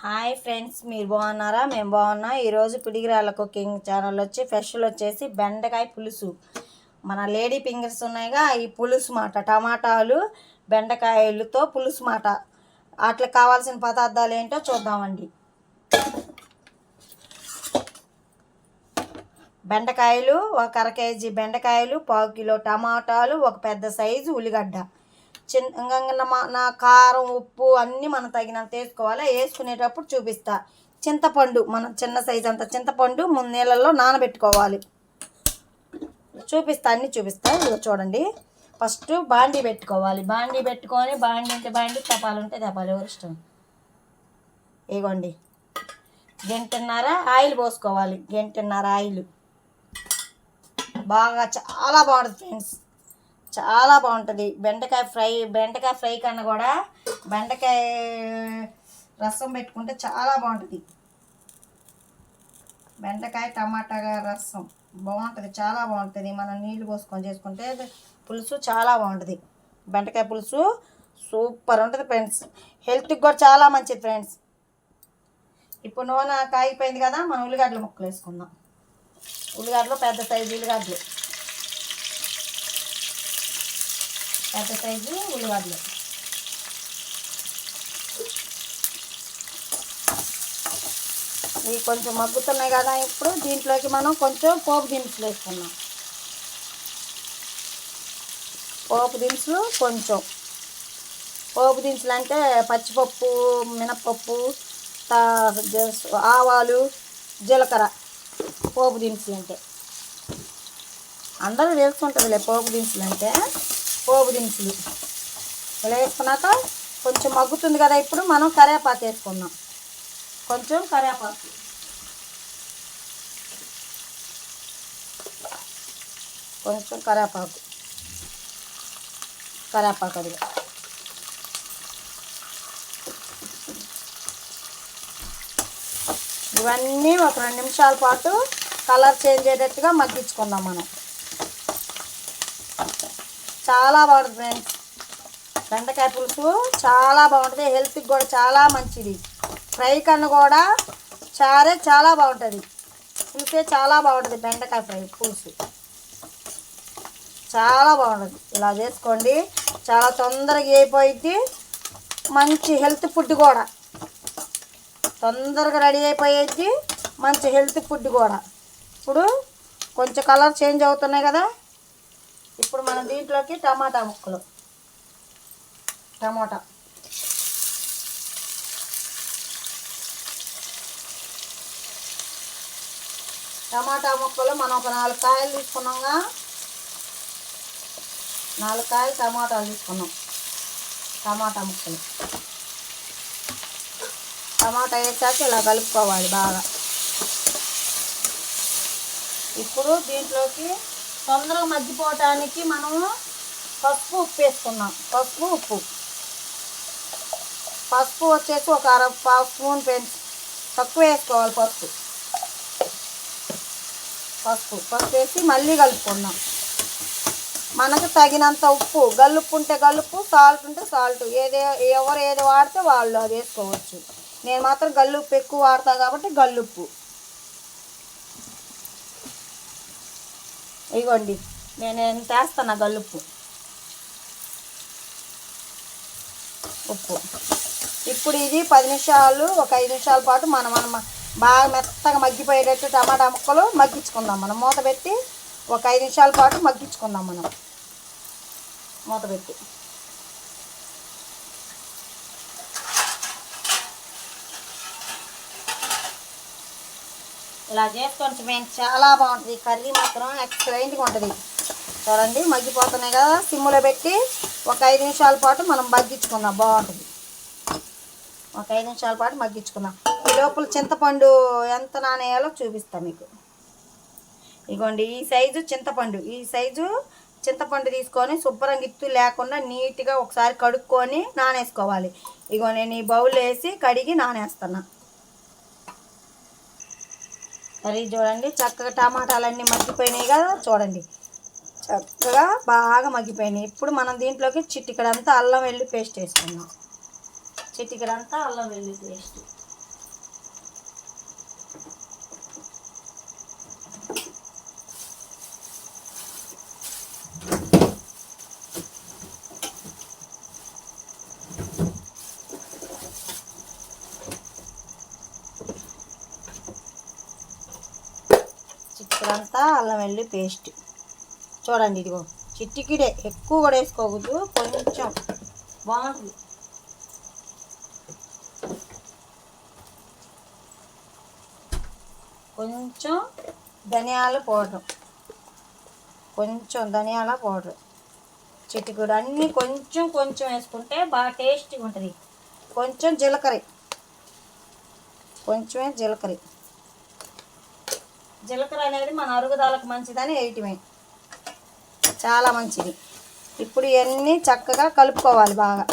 Hi friends, మీరు బాగున్నారా? మేము బాగున్నాం. ఈరోజు పిడిగిరాళ్ళ కుకింగ్ ఛానల్ స్పెషల్ వచ్చేసి బెండకాయ పులుసు. మన లేడీ ఫింగర్స్ ఉన్నాయిగా, ఈ పులుసు మాట, టమాటాలు బెండకాయలతో పులుసు మాట. వాటికి కావాల్సిన పదార్థాలు ఏంటో చూద్దామండి. బెండకాయలు ఒక అర కేజీ బెండకాయలు, 1/4 కిలో టమాటాలు, ఒక పెద్ద సైజు ఉల్లిగడ్డ, నా కారం ఉప్పు అన్నీ మనం తగినంత వేసుకోవాలి. వేసుకునేటప్పుడు చూపిస్తా. చింతపండు, మన చిన్న సైజు అంత చింతపండు 3 నీళ్ళల్లో నానబెట్టుకోవాలి. అన్నీ చూపిస్తా. ఇదిగో చూడండి. ఫస్ట్ బాండీ పెట్టుకోవాలి. బాండీ పెట్టుకొని, బాండీ ఉంటే బాండీ, తపాలు ఉంటే తపాలు, ఎవరి ఇష్టం. ఇగోండి, గంటన్నర ఆయిల్ పోసుకోవాలి. గంటన్నర ఆయిల్ బాగా చాలా బాగుంటుంది ఫ్రెండ్స్, చాలా బాగుంటుంది. బెండకాయ ఫ్రై కన్నా కూడా బెండకాయ రసం పెట్టుకుంటే చాలా బాగుంటుంది. బెండకాయ టమాటా రసం బాగుంటుంది, చాలా బాగుంటుంది. మనం నీళ్ళు పోసుకొని చేసుకుంటే పులుసు చాలా బాగుంటుంది. బెండకాయ పులుసు సూపర్ ఉంటుంది ఫ్రెండ్స్. హెల్త్కి కూడా చాలా మంచిది ఫ్రెండ్స్. ఇప్పుడు నూనె కాగిపోయింది కదా, మనం ఉల్లిగడ్డల ముక్కలు వేసుకుందాం. ఉల్లిగడ్డలు పెద్ద సైజు ఉల్లిగడ్డలు, ఉల్లిగడ్డలు ఇవి కొంచెం మగ్గుతున్నాయి కదా. ఇప్పుడు దీంట్లోకి మనం కొంచెం పోపు దినుసులు వేసుకున్నాం. పోపు దినుసులు అంటే పచ్చిపప్పు, మినప్పప్పు, ఆవాలు, జీలకర్ర. పోపు దినుసులు అంటే అందరూ వేసుకుంటుందిలే. పోపు దినుసులు ఇలా వేసుకున్నాక కొంచెం మగ్గుతుంది కదా. ఇప్పుడు మనం కరివేపాకు వేసుకుందాం. కొంచెం కరివేపాకు అది ఇవన్నీ ఒక 2 నిమిషాల పాటు కలర్ చేంజ్ అయ్యేటట్టుగా మగ్గించుకుందాం మనం. చాలా బాగుంటుంది ఫ్రెండ్స్. బెండకాయ పులుసు చాలా బాగుంటుంది. హెల్త్కి కూడా చాలా మంచిది. ఫ్రై కన్నా కూడా చారే చాలా బాగుంటుంది. పులుసే చాలా బాగుంటుంది. బెండకాయ పులుసు చాలా బాగుంటుంది. ఇలా చేసుకోండి, చాలా తొందరగా అయిపోయిద్ది. మంచి హెల్త్ ఫుడ్ కూడా, తొందరగా రెడీ అయిపోయేది. మంచి హెల్త్ ఫుడ్ కూడా. ఇప్పుడు కొంచెం కలర్ చేంజ్ అవుతున్నాయి కదా. ఇప్పుడు మనం దీంట్లోకి టమాటా ముక్కలు, టమాటా ముక్కలు మనం ఒక 4 కాయలు తీసుకున్నాంగా. 4 కాయలు టమాటాలు తీసుకున్నాం. టమాటా వేసాక ఇలా కలుపుకోవాలి బాగా. ఇప్పుడు దీంట్లోకి తొందరగా మగ్గిపోవటానికి మనము పసుపు ఉప్పు వేసుకున్నాం. పసుపు వచ్చేసి ఒక 1/2 స్పూన్ తక్కువ వేసుకోవాలి. పసుపు వేసి మళ్ళీ కలుపుకున్నాం. మనకు తగినంత ఉప్పు, గల్లుప్పు ఉంటే గల్లుప్పు, సాల్ట్ ఉంటే సాల్ట్, ఎవరు ఏది వాడితే వాళ్ళు అది వేసుకోవచ్చు. నేను మాత్రం గల్లుప్పు ఎక్కువ వాడతా కాబట్టి గల్లుప్పు. ఇగోండి, నేను ఎంత వేస్తాను గల్లుప్పు, ఉప్పు. ఇప్పుడు ఇది 10 నిమిషాలు, ఒక 5 నిమిషాల పాటు మనం బాగా మెత్తగా మగ్గిపోయేటట్టు టమాటా ముక్కలు మగ్గించుకుందాం. మనం మూత పెట్టి ఒక 5 నిమిషాల పాటు మగ్గించుకుందాం. మనం మూత పెట్టి ఇలా చేసుకోండి ఫ్రెండ్స్, చాలా బాగుంటుంది. కర్రీ మాత్రం ఎక్సలెంట్గా ఉంటుంది. చూడండి, మగ్గిపోతున్నాయి కదా. సిమ్లో పెట్టి ఒక 5 నిమిషాల పాటు మనం మగ్గించుకుందాం. బాగుంటుంది. ఒక 5 నిమిషాల పాటు మగ్గించుకుందాం. ఈ లోపల చింతపండు ఎంత నానేయాలో చూపిస్తాను మీకు. ఇగోండి, ఈ సైజు చింతపండు తీసుకొని శుభ్రంగా ఇత్తు లేకుండా నీట్గా ఒకసారి కడుక్కొని నానేసుకోవాలి. ఇగో నేను ఈ బౌల్ వేసి కడిగి నానేస్తున్నా. అది చూడండి, చక్కగా టమాటాలన్నీ మగ్గిపోయినాయి కదా. చూడండి, చక్కగా బాగా మగ్గిపోయినాయి. ఇప్పుడు మనం దీంట్లోకి చిటికెడంతా అల్లం వెల్లుల్లి పేస్ట్ వేసుకుందాం. ఇప్పుడంతా అల్లం వెల్లుల్లి పేస్ట్ చూడండి, ఇదిగో చిట్టికిడే, ఎక్కువ కూడా వేసుకోకూడదు, కొంచెం బాగుంటుంది. కొంచెం ధనియాల పౌడర్, కొంచెం ధనియాల పౌడర్, చిటికుడు, అన్నీ కొంచెం కొంచెం వేసుకుంటే బాగా టేస్టీగా ఉంటుంది. కొంచెం జీలకర్ర, కొంచెమే జీలకర్ర. జీలకర్ర అనేది మన అరుగుదలకు మంచిదని వేయటమే, చాలా మంచిది. ఇప్పుడు ఇవన్నీ చక్కగా కలుపుకోవాలి బాగా.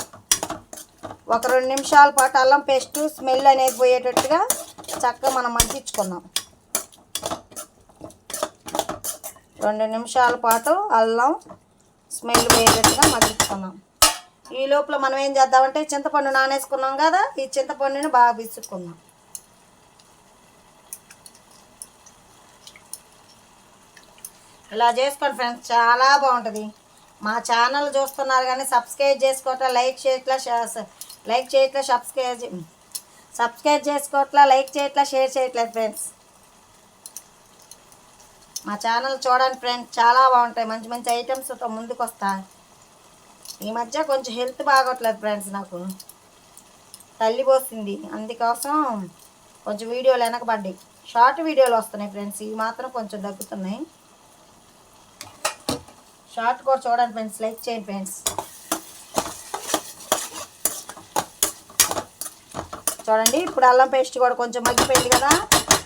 ఒక 2 నిమిషాల పాటు అల్లం పేస్ట్ స్మెల్ అనేది పోయేటట్టుగా చక్కగా మనం మగ్గించుకున్నాం. 2 నిమిషాల పాటు అల్లం స్మెల్ పోయేటట్టుగా మగ్గించుకున్నాం. ఈ లోపల మనం ఏం చేద్దామంటే చింతపండు నానేసుకున్నాం కదా, ఈ చింతపండుని బాగా పిసుక్కున్నాం. ఇలా చేసుకోండి ఫ్రెండ్స్, చాలా బాగుంటుంది. మా ఛానల్ చూస్తున్నారు కానీ సబ్స్క్రైబ్ చేసుకోవట్లా, లైక్ చేయట్లా, సబ్స్క్రైబ్ చేసుకోవట్లా, లైక్ చేయట్లా, షేర్ చేయట్లేదు ఫ్రెండ్స్. మా ఛానల్ చూడండి ఫ్రెండ్స్, చాలా బాగుంటాయి, మంచి మంచి ఐటమ్స్తో ముందుకు వస్తాయి. ఈ మధ్య కొంచెం హెల్త్ బాగోట్లేదు ఫ్రెండ్స్, నాకు తల్లి పోస్తుంది, అందుకోసం కొంచెం వీడియోలు వెనకబడ్డాయి. షార్ట్ వీడియోలు వస్తున్నాయి ఫ్రెండ్స్, ఇవి మాత్రం కొంచెం తగ్గుతున్నాయి. షార్ట్ కూడా చూడండి ఫ్రెండ్స్, లైక్ చేయండి ఫ్రెండ్స్. చూడండి, ఇప్పుడు అల్లం పేస్ట్ కూడా కొంచెం మగ్గిపోయింది కదా.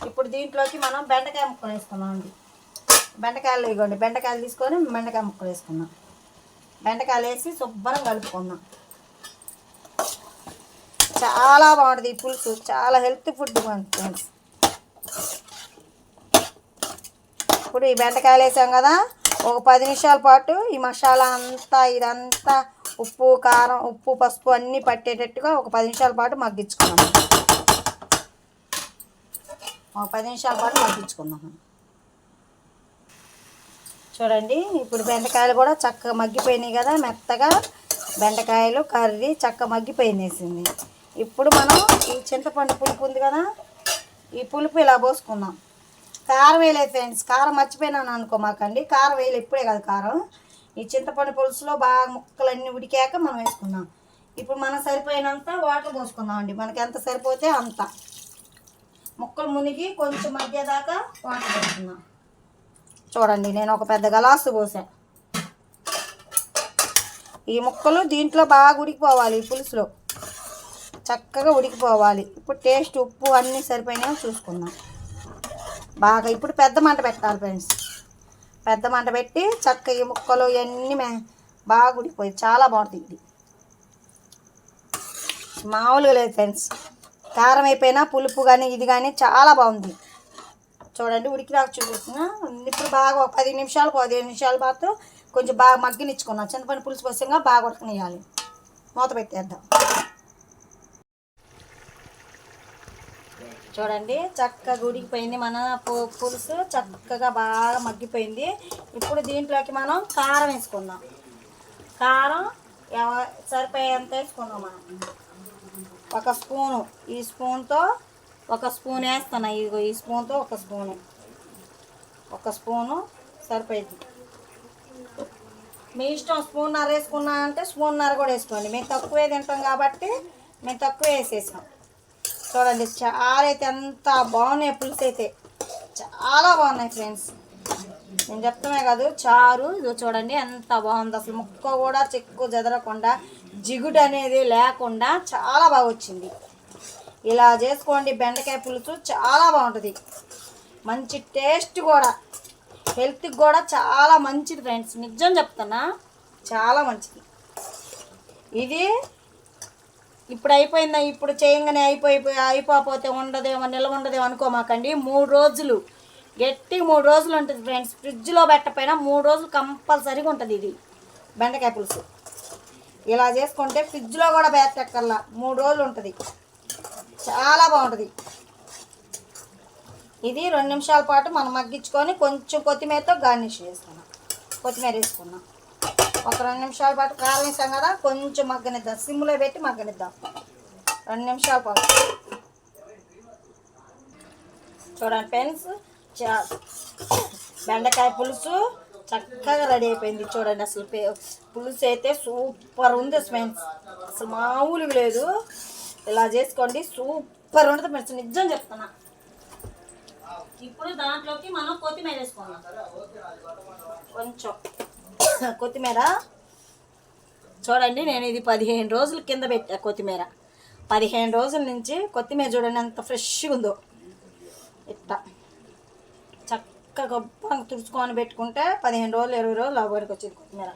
ఇప్పుడు దీంట్లోకి మనం బెండకాయ ముక్కలు వేసుకున్నాం అండి. బెండకాయలు ఇవ్వండి, బెండకాయలు తీసుకొని బెండకాయ ముక్కలు వేసుకున్నాం. బెండకాయలు వేసి శుభ్రం కలుపుకున్నాం. చాలా బాగుంటుంది ఈ పులుసు, చాలా హెల్తీ ఫుడ్ ఫ్రెండ్స్. ఇప్పుడు ఈ బెండకాయలు వేసాం కదా, ఒక 10 నిమిషాల పాటు ఈ మసాలా అంతా ఇదంతా ఉప్పు, కారం, ఉప్పు, పసుపు అన్నీ పట్టేటట్టుగా ఒక 10 నిమిషాల పాటు మగ్గించుకున్నాము. ఒక 10 నిమిషాల పాటు మగ్గించుకున్నాము. చూడండి, ఇప్పుడు బెండకాయలు కూడా చక్కగా మగ్గిపోయినాయి కదా, మెత్తగా బెండకాయలు కర్రీ చక్కగా మగ్గిపోయినేసింది. ఇప్పుడు మనం ఈ చింతపండు పులుపు ఉంది కదా, ఈ పులుపు ఇలా పోసుకుందాం. కారం వేయలేదు ఫ్రెండ్స్, కారం మర్చిపోయినాను అనుకోమాకండి, కారం వేయలేదు, ఇప్పుడే కాదు కారం. ఈ చింతపండు పులుసులో బాగా ముక్కలన్నీ ఉడికాక మనం వేసుకుందాం. ఇప్పుడు మనం సరిపోయినంత వాటర్ పోసుకుందాం అండి, మనకి ఎంత సరిపోతే అంత. ముక్కలు మునిగి కొంచెం మగ్గేదాకా వాటర్ పోసుకుందాం. చూడండి, నేను ఒక పెద్ద గలాసు పోసా. ఈ ముక్కలు దీంట్లో బాగా ఉడికిపోవాలి, ఈ పులుసులో చక్కగా ఉడికిపోవాలి. ఇప్పుడు టేస్ట్, ఉప్పు అన్నీ సరిపోయినాయో చూసుకుందాం బాగా. ఇప్పుడు పెద్ద మంట పెట్టాలి ఫ్రెండ్స్, పెద్ద మంట పెట్టి చక్కగా ఈ ముక్కలు ఇవన్నీ బాగా ఉడికిపోయి చాలా బాగుంటుంది. ఇది మామూలుగా లేదు ఫ్రెండ్స్, కారం అయిపోయినా పులుపు కానీ ఇది కానీ చాలా బాగుంది. చూడండి, ఉడికిరాక చూపిస్తున్నా. ఇప్పుడు బాగా ఒక 10 నిమిషాలు 15 నిమిషాల పాటు కొంచెం బాగా మగ్గనిచ్చుకున్నాం. చింతపండు పులుసు పోసంగా బాగా ఉడకనియాలి. మూత పెట్టేద్దాం. చూడండి, చక్కగా ఉడికిపోయింది మన పులుసు, చక్కగా బాగా మగ్గిపోయింది. ఇప్పుడు దీంట్లోకి మనం కారం వేసుకుందాం. కారం సరిపోయేంత వేసుకుందాం మనం. ఒక స్పూను, ఈ స్పూన్తో ఒక స్పూన్ వేస్తున్నా. ఇదిగో ఈ స్పూన్తో ఒక స్పూను సరిపోయింది. మీ ఇష్టం, స్పూన్నర వేసుకున్నా అంటే స్పూన్నర కూడా వేసుకోండి. మేము తక్కువే తింటాం కాబట్టి మేము తక్కువ వేసేసాం. చూడండి, చాలా అయితే ఎంత బాగున్నాయి పులుసు, అయితే చాలా బాగున్నాయి ఫ్రెండ్స్. నేను చెప్తామే కాదు, చారు ఇది చూడండి ఎంత బాగుంది. అసలు ముక్క కూడా చెక్కు చెదరకుండా, జిగుడు అనేది లేకుండా చాలా బాగా వచ్చింది. ఇలా చేసుకోండి, బెండకాయ పులుసు చాలా బాగుంటుంది, మంచి టేస్ట్ కూడా, హెల్త్కి కూడా చాలా మంచిది ఫ్రెండ్స్. నిజం చెప్తున్నా, చాలా మంచిది. ఇది ఇప్పుడు అయిపోయిందా, ఇప్పుడు చేయంగానే అయిపోతే ఉండదేమో, నిల్వ ఉండదేమో అనుకోమాకండి. 3 రోజులు, గట్టి 3 రోజులు ఉంటుంది ఫ్రెండ్స్. ఫ్రిడ్జ్లో పెట్టకపోయినా 3 రోజులు కంపల్సరీగా ఉంటుంది ఇది బెండకాయ పులుసు. ఇలా చేసుకుంటే ఫ్రిడ్జ్లో కూడా పెట్టక్కర్లా, 3 రోజులు ఉంటుంది, చాలా బాగుంటుంది. ఇది 2 నిమిషాల పాటు మనం మగ్గించుకొని కొంచెం కొత్తిమీరతో గార్నిష్ చేసుకున్నాం. కొత్తిమీర వేసుకున్నాం. ఒక 2 నిమిషాల పాటు కారం వేసాం కదా, కొంచెం మగ్గనిద్దాం, సిమ్లో పెట్టి మగ్గనిద్దాం 2 నిమిషాల పాటు. చూడండి ఫ్రెండ్స్, చా బెండకాయ పులుసు చక్కగా రెడీ అయిపోయింది చూడండి. అసలు పులుసు అయితే సూపర్ ఉంది ఫ్రెండ్స్, అసలు మామూలుగా లేదు. ఇలా చేసుకోండి, సూపర్ ఉంటుంది ఫ్రెండ్స్, నిజం చెప్తున్నా. ఇప్పుడు దాంట్లోకి మనం కొత్తిమీర వేసుకున్నాం, కొంచెం కొత్తిమీర. చూడండి, నేను ఇది 15 రోజుల కింద పెట్టా కొత్తిమీర. 15 రోజుల నుంచి కొత్తిమీర చూడండి ఎంత ఫ్రెష్గా ఉందో. ఇట్లా చక్కగా గొప్ప తుడుచుకొని పెట్టుకుంటే 15 రోజులు 20 రోజులు అవ్వడికి వచ్చింది కొత్తిమీర.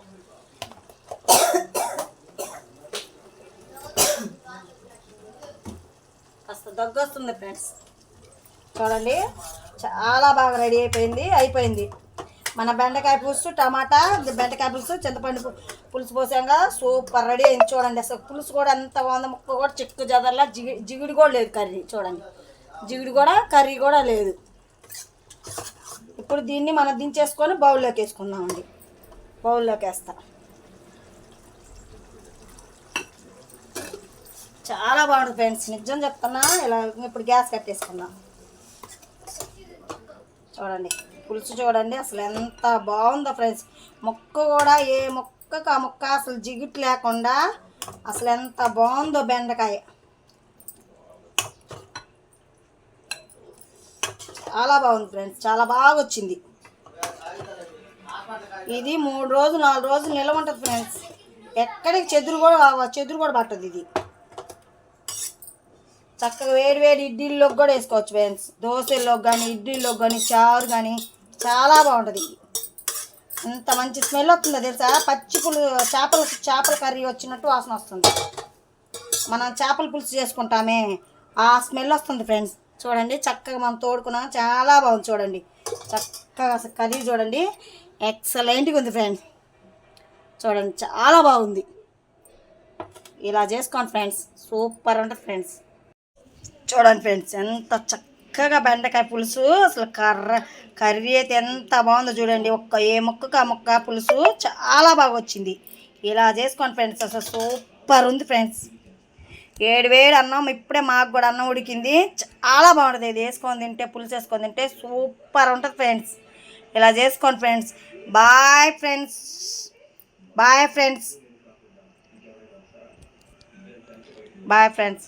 కాస్త దగ్గు వస్తుంది ఫ్రెండ్స్. చూడండి, చాలా బాగా రెడీ అయిపోయింది మన బెండకాయ పులుసు, టమాటా బెండకాయ పులుసు, చింతపండు పులుసు పోసాక సూపర్ రెడీ అయింది. చూడండి, అసలు పులుసు కూడా ఎంత బాగుందో, ముక్క కూడా చిక్కు జదర్లా, జిగుడు కూడా లేదు కర్రీ. చూడండి, జిగుడు కూడా కర్రీ కూడా లేదు. ఇప్పుడు దీన్ని మనం దించేసుకొని బౌల్లోకి వేసుకుందామండి. బౌల్లోకి వేస్తా. చాలా బాగుంటుంది ఫ్రెండ్స్, నిజం చెప్తున్నా. ఇలా ఇప్పుడు గ్యాస్ కట్టేసుకుందాం. చూడండి పులుసు చూడండి అసలు ఎంత బాగుందో ఫ్రెండ్స్. ముక్క కూడా ఏ ముక్కకు ఆ ముక్క అసలు జిగుట్ లేకుండా అసలు ఎంత బాగుందో బెండకాయ. చాలా బాగుంది ఫ్రెండ్స్, చాలా బాగా వచ్చింది. ఇది 3 రోజులు 4 రోజులు నిల్వ ఉంటుంది ఫ్రెండ్స్. ఎక్కడికి చెదురు కూడా పట్టదు. ఇది చక్కగా వేడి ఇడ్లీలోకి కూడా వేసుకోవచ్చు ఫ్రెండ్స్. దోశల్లోకి కానీ ఇడ్లీలోకి కానీ చారు కానీ చాలా బాగుంటుంది. ఇంత మంచి స్మెల్ వస్తుందో తెలుసా. చేపల కర్రీ వచ్చినట్టు వాసన వస్తుంది. మనం చేపల పులుసు చేసుకుంటామే ఆ స్మెల్ వస్తుంది ఫ్రెండ్స్. చూడండి చక్కగా మనం తోడుకున్నాం, చాలా బాగుంది. చూడండి చక్కగా అసలు కర్రీ చూడండి ఎక్సలెంట్గా ఉంది ఫ్రెండ్స్. చూడండి చాలా బాగుంది. ఇలా చేసుకోండి ఫ్రెండ్స్, సూపర్ ఉంటుంది ఫ్రెండ్స్. చూడండి ఫ్రెండ్స్ ఎంత చక్కగా బెండకాయ పులుసు, అసలు కర్రీ అయితే ఎంత బాగుందో చూడండి. ఏ ముక్కకు ఆ ముక్క పులుసు చాలా బాగా వచ్చింది. ఇలా చేసుకోండి ఫ్రెండ్స్, అసలు సూపర్ ఉంది ఫ్రెండ్స్. వేడి అన్నం, ఇప్పుడే మాకు కూడా అన్నం ఉడికింది. చాలా బాగుంటుంది. ఇది వేసుకొని తింటే, పులుసు వేసుకొని తింటే సూపర్ ఉంటుంది ఫ్రెండ్స్. ఇలా చేసుకోండి friends. Bye friends, bye friends, bye friends.